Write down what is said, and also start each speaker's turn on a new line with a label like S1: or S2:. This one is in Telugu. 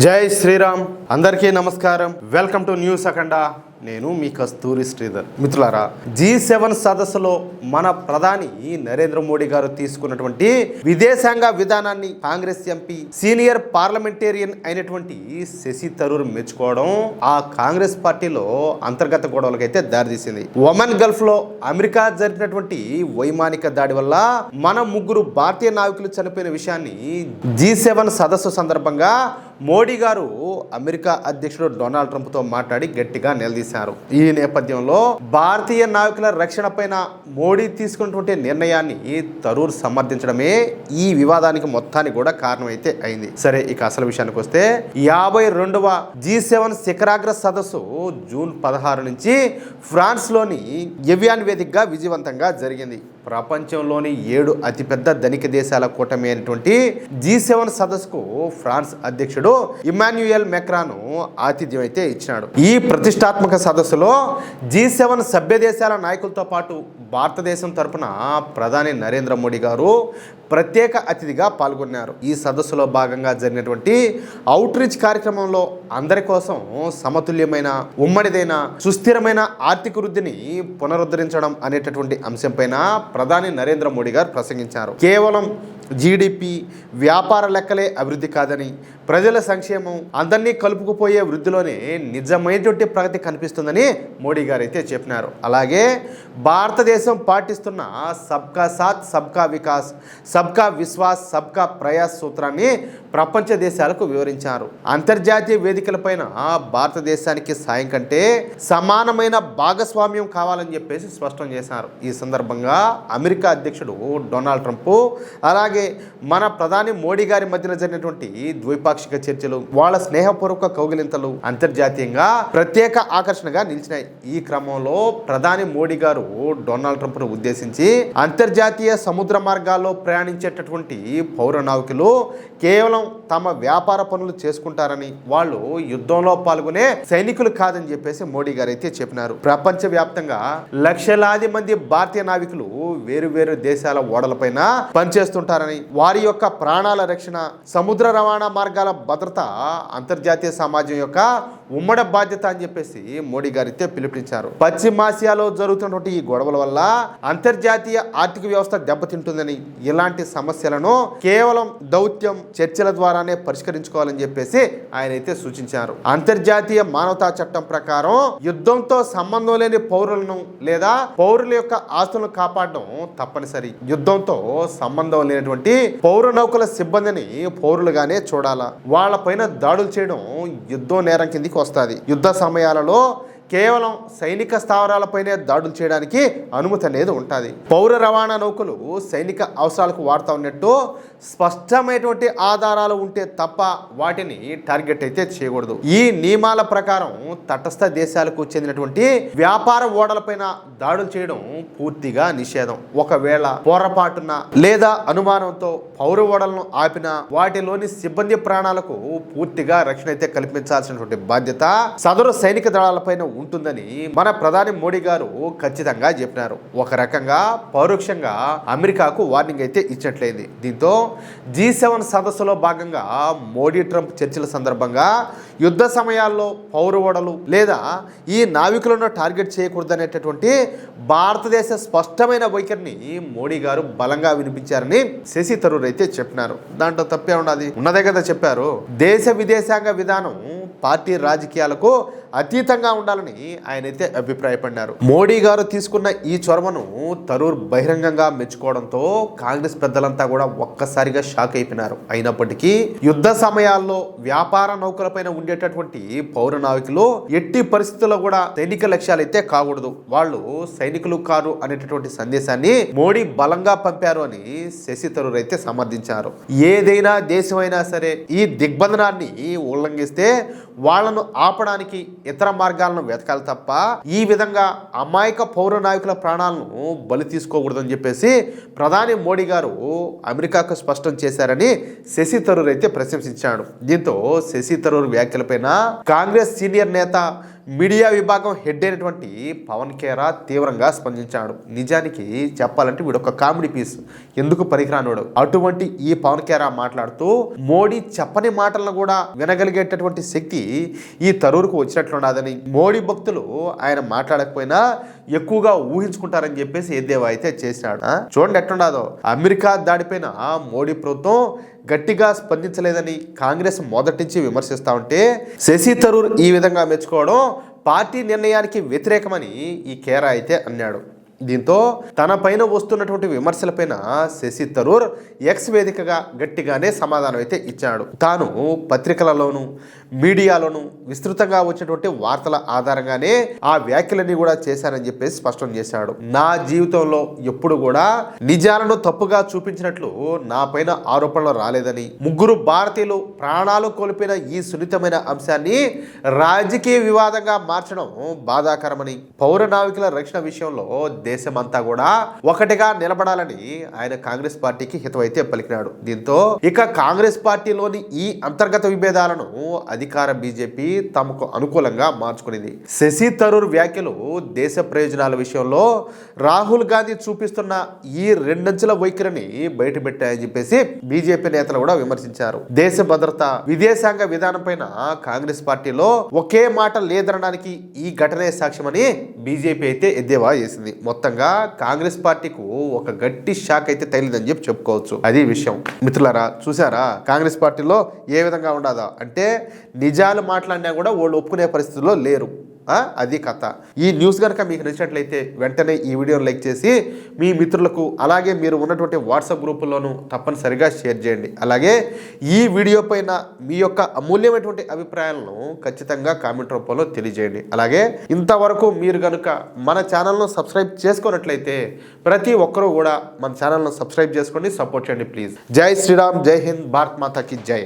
S1: జై శ్రీరామ్. అందరికీ నమస్కారం. వెల్కమ్ టు న్యూస్ అఖండ. నేను మీ కస్తూరి శ్రీధర్. మిత్రులారా, G7 సదస్సులో మన ప్రధాని నరేంద్ర మోడీ గారు తీసుకున్నటువంటి విదేశాంగ విధానాన్ని కాంగ్రెస్ ఎంపీ సీనియర్ పార్లమెంటేరియన్ అయినటువంటి శశి థరూర్ మెచ్చుకోవడం ఆ కాంగ్రెస్ పార్టీలో అంతర్గత గొడవలకైతే దారితీసింది. ఒమన్ గల్ఫ్ లో అమెరికా జరిపినటువంటి వైమానిక దాడి వల్ల మన ముగ్గురు భారతీయ నావికులు చనిపోయిన విషయాన్ని G7 సదస్సు సందర్భంగా మోడీ గారు అమెరికా అధ్యక్షుడు డొనాల్డ్ ట్రంప్ తో మాట్లాడి గట్టిగా నిలదీశారు. ఈ నేపథ్యంలో భారతీయ నావికుల రక్షణ పైన మోడీ తీసుకున్నటువంటి నిర్ణయాన్ని థరూర్ సమర్థించడమే ఈ వివాదానికి మొత్తానికి కూడా కారణమైతే అయింది. సరే, ఇక అసలు విషయానికి వస్తే 52వ G7 శిఖరాగ్ర సదస్సు జూన్ 16 నుంచి ఫ్రాన్స్ లోని ఎవియాన్ వేదికగా విజయవంతంగా జరిగింది. ప్రపంచంలోని 7 అతిపెద్ద ధనిక దేశాల కూటమి అయినటువంటి G7 సదస్సుకు ఫ్రాన్స్ అధ్యక్షుడు ఇమాన్యుయల్ మెక్రాన్ ఆతిథ్యం అయితే ఇచ్చినాడు. ఈ ప్రతిష్టాత్మక సదస్సులో G7 సభ్య దేశాల నాయకులతో పాటు భారతదేశం తరపున ప్రధాని నరేంద్ర మోడీ గారు ప్రత్యేక అతిథిగా పాల్గొన్నారు. ఈ సదస్సులో భాగంగా జరిగినటువంటి అవుట్ రీచ్ కార్యక్రమంలో అందరి కోసం సమతుల్యమైన, ఉమ్మడిదైన, సుస్థిరమైన ఆర్థిక వృద్ధిని పునరుద్ధరించడం అనేటటువంటి అంశంపైన ప్రధాని నరేంద్ర మోడీ గారు ప్రసంగించారు. కేవలం జీడిపి, వ్యాపార లెక్కలే అభివృద్ధి కాదని, ప్రజల సంక్షేమం, అందరినీ కలుపుకుపోయే వృద్ధిలోనే నిజమైనటువంటి ప్రగతి కనిపిస్తుందని మోడీ గారు అయితే చెప్పినారు. అలాగే భారతదేశం పాటిస్తున్న సబ్కా సాత్ సబ్కా వికాస్, సబ్కా విశ్వాస్, సబ్కా ప్రయాస్ సూత్రాన్ని ప్రపంచ దేశాలకు వివరించారు. అంతర్జాతీయ వేదికలపైన భారతదేశానికి సాయం కంటే సమానమైన భాగస్వామ్యం కావాలని చెప్పేసి స్పష్టం చేశారు. ఈ సందర్భంగా అమెరికా అధ్యక్షుడు డొనాల్డ్ ట్రంప్, అలాగే మన ప్రధాని మోడీ గారి మధ్యన జరిగినటువంటి ద్వైపాక్షిక చర్చలు, వాళ్ళ స్నేహపూర్వక కౌగిలింతలు అంతర్జాతీయంగా ప్రత్యేక ఆకర్షణగా నిలిచినాయి. ఈ క్రమంలో ప్రధాని మోడీ గారు డొనాల్డ్ ట్రంప్ను ఉద్దేశించి అంతర్జాతీయ సముద్ర మార్గాల్లో ప్రయాణించేటటువంటి పౌర నావికులు కేవలం తమ వ్యాపార పనులు చేసుకుంటారని, వాళ్ళు యుద్ధంలో పాల్గొనే సైనికులు కాదని చెప్పేసి మోడీ గారు అయితే చెప్పినారు. ప్రపంచ వ్యాప్తంగా లక్షలాది మంది భారతీయ నావికులు వేరు వేరు దేశాల ఓడలపైన పనిచేస్తుంటారని, వారి యొక్క ప్రాణాల రక్షణ, సముద్ర రవాణా మార్గాల భద్రత అంతర్జాతీయ సమాజం యొక్క ఉమ్మడి బాధ్యత అని చెప్పేసి మోడీ గారు అయితే పిలుపునిచ్చారు. పశ్చిమాసియాలో జరుగుతున్నటువంటి ఈ గొడవల వల్ల అంతర్జాతీయ ఆర్థిక వ్యవస్థ దెబ్బతింటుందని, ఇలాంటి సమస్యలను కేవలం దౌత్యం, చర్చల ద్వారానే పరిష్కరించుకోవాలని చెప్పేసి ఆయన అయితే సూచించారు. అంతర్జాతీయ మానవతా చట్టం ప్రకారం యుద్ధంతో సంబంధం లేని పౌరులను లేదా పౌరుల యొక్క ఆస్తులను కాపాడడం తప్పనిసరి. యుద్ధంతో సంబంధం లేనటువంటి పౌర నౌకల సిబ్బందిని పౌరులుగానే చూడాలా. వాళ్ళపైన దాడులు చేయడం యుద్ధం నేరం కిందికి వస్తుంది. యుద్ధ సమయాలలో కేవలం సైనిక స్థావరాలపైనే దాడులు చేయడానికి అనుమతి అనేది ఉంటుంది. పౌర రవాణా నౌకలు సైనిక అవసరాలకు వాడుతూ ఉన్నట్టు స్పష్టమైనటువంటి ఆధారాలు ఉంటే తప్ప వాటిని టార్గెట్ అయితే చేయకూడదు. ఈ నియమాల ప్రకారం తటస్థ దేశాలకు చెందినటువంటి వ్యాపార ఓడలపైన దాడులు చేయడం పూర్తిగా నిషేధం. ఒకవేళ పొరపాటున లేదా అనుమానంతో పౌర ఓడలను ఆపినా వాటిలోని సిబ్బంది ప్రాణాలకు పూర్తిగా రక్షణ అయితే కల్పించాల్సినటువంటి బాధ్యత సదరు సైనిక దళాలపైన ఉంటుందని మన ప్రధాని మోడీ గారు ఖచ్చితంగా చెప్పినారు. ఒక రకంగా పరోక్షంగా అమెరికాకు వార్నింగ్ అయితే ఇచ్చినట్లయింది. దీంతో G7 సదస్సులో భాగంగా మోడీ ట్రంప్ చర్చల సందర్భంగా యుద్ధ సమయాల్లో పౌర ఓడలు లేదా ఈ నావికులను టార్గెట్ చేయకూడదనేటటువంటి భారతదేశ స్పష్టమైన వైఖరిని మోడీ గారు బలంగా వినిపించారని శశి థరూర్ అయితే చెప్పినారు. దాంట్లో తప్పే ఉన్నదే కదా చెప్పారు. దేశ విదేశాంగ విధానం పార్టీ రాజకీయాలకు అతీతంగా ఉండాలని ఆయన అయితే అభిప్రాయపడ్డారు. మోడీ గారు తీసుకున్న ఈ చొరవను థరూర్ బహిరంగంగా మెచ్చుకోవడంతో కాంగ్రెస్ పెద్దలంతా కూడా ఒక్కసారిగా షాక్ అయిపోయినారు. అయినప్పటికీ యుద్ధ సమయాల్లో వ్యాపార నౌకలపైన ఉండేటటువంటి పౌర నావికులు ఎట్టి పరిస్థితుల్లో కూడా సైనిక లక్ష్యాలు అయితే కాకూడదు, వాళ్ళు సైనికులు కారు అనేటటువంటి సందేశాన్ని మోడీ బలంగా పంపారు అని శశి థరూర్ అయితే సమర్థించారు. ఏదైనా దేశమైనా సరే ఈ దిగ్బంధనాన్ని ఉల్లంఘిస్తే వాళ్లను ఆపడానికి ఇతర మార్గాలను వెతకాలి తప్ప ఈ విధంగా అమాయక పౌర నాయకుల ప్రాణాలను బలి తీసుకోకూడదని చెప్పేసి ప్రధాని మోడీ గారు అమెరికాకు స్పష్టం చేశారని శశి థరూర్ అయితే ప్రశంసించాడు. దీంతో శశి థరూర్ వ్యాఖ్యలపైన కాంగ్రెస్ సీనియర్ నేత మీడియా విభాగం హెడ్ అయినటువంటి పవన్ ఖేరా తీవ్రంగా స్పందించాడు. నిజానికి చెప్పాలంటే వీడు ఒక కామెడీ పీస్, ఎందుకు పనికిరానోడు. అటువంటి ఈ పవన్ ఖేరా మాట్లాడుతూ మోడీ చెప్పని మాటలను కూడా వినగలిగేటటువంటి శక్తి ఈ తరూరుకు వచ్చినట్లున్నదని, మోడీ భక్తులు ఆయన మాట్లాడకపోయినా ఎక్కువగా ఊహించుకుంటారని చెప్పేసి ఎద్దేవా అయితే చేశాడు. చూడండి ఎట్లున్నదో. అమెరికా దాడిపైన మోడీ ప్రభుత్వం గట్టిగా స్పందించలేదని కాంగ్రెస్ మొదటి నుంచి విమర్శిస్తూ ఉంటే శశి థరూర్ ఈ విధంగా మెచ్చుకోవడం పార్టీ నిర్ణయానికి వ్యతిరేకమని ఈ ఖేరా అయితే అన్నాడు. దీంతో తన పైన వస్తున్నటువంటి విమర్శలపైన శశి థరూర్ ఎక్స్ వేదికగా గట్టిగానే సమాధానం అయితే ఇచ్చాడు. తాను పత్రికలలోను మీడియాలోను విస్తృతంగా వచ్చినటువంటి వార్తల ఆధారంగానే ఆ వ్యాఖ్యలన్నీ కూడా చేశానని చెప్పేసి స్పష్టం చేశాడు. నా జీవితంలో ఎప్పుడు కూడా నిజాలను తప్పుగా చూపించినట్లు నా పైన ఆరోపణలు రాలేదని, ముగ్గురు భారతీయులు ప్రాణాలు కోల్పోయిన ఈ సున్నితమైన అంశాన్ని రాజకీయ వివాదంగా మార్చడం బాధాకరమని, పౌర నావికుల రక్షణ విషయంలో దేశమంతా కూడా ఒకటిగా నిలబడాలని ఆయన కాంగ్రెస్ పార్టీకి హితవైతే పలికినాడు. దీంతో ఇక కాంగ్రెస్ పార్టీలోని ఈ అంతర్గత విభేదాలను అధికార బీజేపీ తమకు అనుకూలంగా మార్చుకునింది. శశి థరూర్ వ్యాఖ్యలు దేశ ప్రయోజనాల విషయంలో రాహుల్ గాంధీ చూపిస్తున్న ఈ రెండంచెల వైఖరిని బయటపెట్టాయని చెప్పేసి బీజేపీ నేతలు కూడా విమర్శించారు. దేశ భద్రత, విదేశాంగ విధానం పైన కాంగ్రెస్ పార్టీలో ఒకే మాట లేదనడానికి ఈ ఘటనే సాక్ష్యమని బీజేపీ అయితే ఎద్దేవా చేసింది. మొత్తంగా కాంగ్రెస్ పార్టీకు ఒక గట్టి షాక్ అయితే తగిలిందని చెప్పి చెప్పుకోవచ్చు. అది విషయం. మిత్రులారా, చూసారా కాంగ్రెస్ పార్టీలో ఏ విధంగా ఉండదా అంటే నిజాలు మాట్లాడినా కూడా వాళ్ళు ఒప్పుకునే పరిస్థితుల్లో లేరు. అది కథ. ఈ న్యూస్ కనుక మీకు నచ్చినట్లయితే వెంటనే ఈ వీడియోని లైక్ చేసి మీ మిత్రులకు, అలాగే మీరు ఉన్నటువంటి వాట్సాప్ గ్రూపుల్లోనూ తప్పనిసరిగా షేర్ చేయండి. అలాగే ఈ వీడియో పైన మీ యొక్క అమూల్యమైనటువంటి అభిప్రాయాలను ఖచ్చితంగా కామెంట్ రూపంలో తెలియజేయండి. అలాగే ఇంతవరకు మీరు కనుక మన ఛానల్ను సబ్స్క్రైబ్ చేసుకున్నట్లయితే ప్రతి ఒక్కరూ కూడా మన ఛానల్ను సబ్స్క్రైబ్ చేసుకోండి, సపోర్ట్ చేయండి ప్లీజ్. జై శ్రీరామ్, జై హింద్, భారత్ మాతాకి జై.